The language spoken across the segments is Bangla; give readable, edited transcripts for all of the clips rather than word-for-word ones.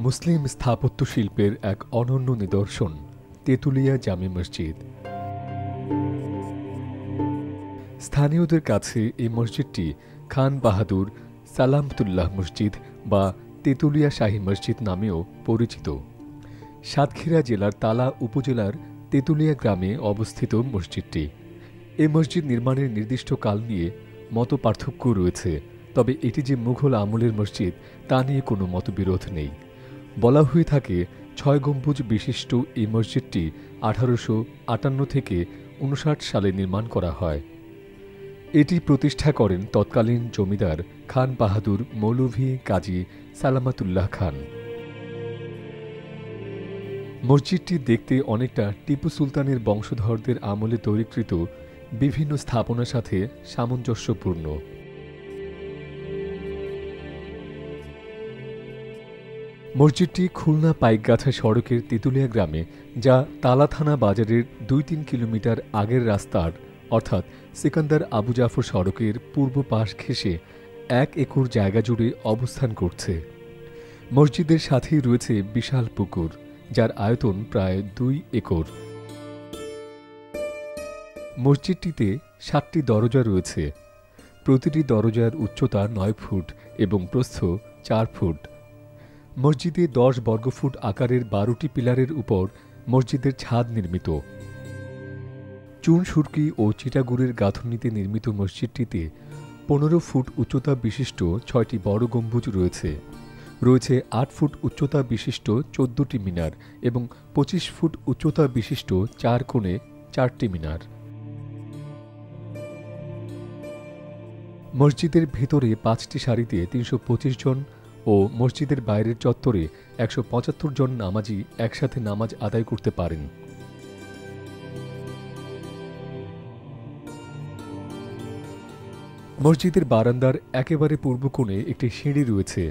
মুসলিম স্থাপত্য শিল্পের এক অনন্য নিদর্শন তেঁতুলিয়া জামে মসজিদ। স্থানীয়দের কাছে এই মসজিদটি খান বাহাদুর সালামতুল্লাহ মসজিদ বা তেঁতুলিয়া শাহী মসজিদ নামেও পরিচিত। সাতক্ষীরা জেলার তালা উপজেলার তেঁতুলিয়া গ্রামে অবস্থিত মসজিদটি। এই মসজিদ নির্মাণের নির্দিষ্ট কাল নিয়ে মতপার্থক্য রয়েছে, তবে এটি যে মুঘল আমলের মসজিদ তা নিয়ে কোনো মতবিরোধ নেই। বলা হয়ে থাকে ৬ গম্বুজ বিশিষ্ট এই মসজিদটি ১৮৫৮ থেকে ৫৯ সালে নির্মাণ করা হয়। এটি প্রতিষ্ঠা করেন তৎকালীন জমিদার খান বাহাদুর মৌলভী কাজী সালামতুল্লাহ খান। মসজিদটি দেখতে অনেকটা টিপু সুলতানের বংশধরদের আমলে তৈরিকৃত বিভিন্ন স্থাপনার সাথে সামঞ্জস্যপূর্ণ। মসজিদটি খুলনা পাইকগাছা সড়কের তেঁতুলিয়া গ্রামে, যা তালা থানা বাজারের ২-৩ কিলোমিটার আগের রাস্তার অর্থাৎ সিকান্দার আবু জাফর সড়কের পূর্ব পাশ ঘেঁষে ১ একর জায়গা জুড়ে অবস্থান করছে। মসজিদের সাথেই রয়েছে বিশাল পুকুর, যার আয়তন প্রায় ২ একর। মসজিদটিতে ৭টি দরজা রয়েছে। প্রতিটি দরজার উচ্চতা ৯ ফুট এবং প্রস্থ ৪ ফুট। মসজিদে ১০ বর্গফুট আকারের ১২টি পিলারের উপর মসজিদের ছাদ নির্মিত। চুন সুরকি ও চিটাগুড়ের গাঁথনিতে নির্মিত মসজিদটিতে ১৫ ফুট উচ্চতা বিশিষ্ট ৬টি বড় গম্বুজ রয়েছে। রয়েছে ৮ ফুট উচ্চতা বিশিষ্ট ১৪টি মিনার এবং ২৫ ফুট উচ্চতা বিশিষ্ট ৪ কোণে ৪টি মিনার। মসজিদের ভেতরে ৫টি সারিতে ৩২৫ জন ও মসজিদের বাইরের চত্বরে ১৭৫ জন নামাজি একসাথে নামাজ আদায় করতে পারেন। মসজিদের বারান্দার একেবারে পূর্ব কোণে একটি সিঁড়ি রয়েছে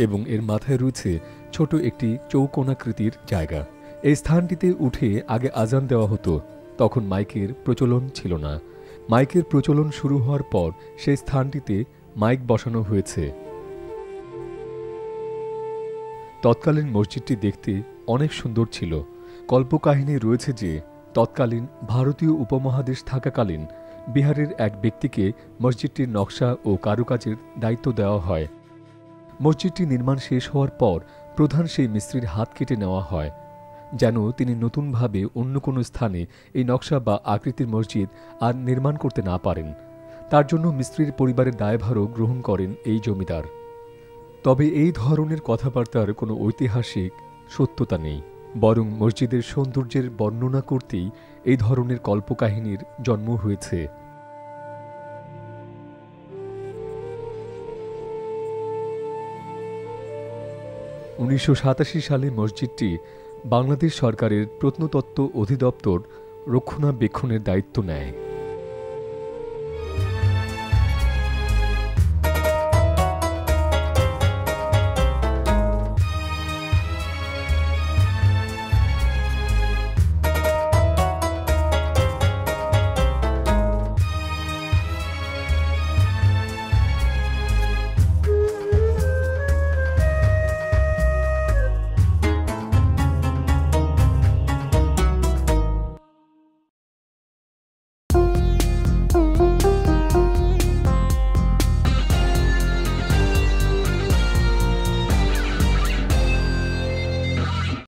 এবং এর মাথায় রয়েছে ছোট একটি চৌকোণাকৃতির জায়গা। এই স্থানটিতে উঠে আগে আজান দেওয়া হতো, তখন মাইকের প্রচলন ছিল না। মাইকের প্রচলন শুরু হওয়ার পর সেই স্থানটিতে মাইক বসানো হয়েছে। তৎকালীন মসজিদটি দেখতে অনেক সুন্দর ছিল। কল্পকাহিনী রয়েছে যে তৎকালীন ভারতীয় উপমহাদেশ থাকাকালীন বিহারের এক ব্যক্তিকে মসজিদটির নকশা ও কারুকাজের দায়িত্ব দেওয়া হয়। মসজিদটি নির্মাণ শেষ হওয়ার পর প্রধান সেই মিস্ত্রির হাত কেটে নেওয়া হয়, যেন তিনি নতুনভাবে অন্য কোনো স্থানে এই নকশা বা আকৃতির মসজিদ আর নির্মাণ করতে না পারেন। তার জন্য মিস্ত্রির পরিবারের দায়ভারও গ্রহণ করেন এই জমিদার। তবে এই ধরনের কথাবার্তার কোনো ঐতিহাসিক সত্যতা নেই, বরং মসজিদের সৌন্দর্যের বর্ণনা করতেই এই ধরনের কল্পকাহিনীর জন্ম হয়েছে। ১৯৮৭ সালে মসজিদটি বাংলাদেশ সরকারের প্রত্নতত্ত্ব অধিদপ্তর রক্ষণাবেক্ষণের দায়িত্ব নেয়।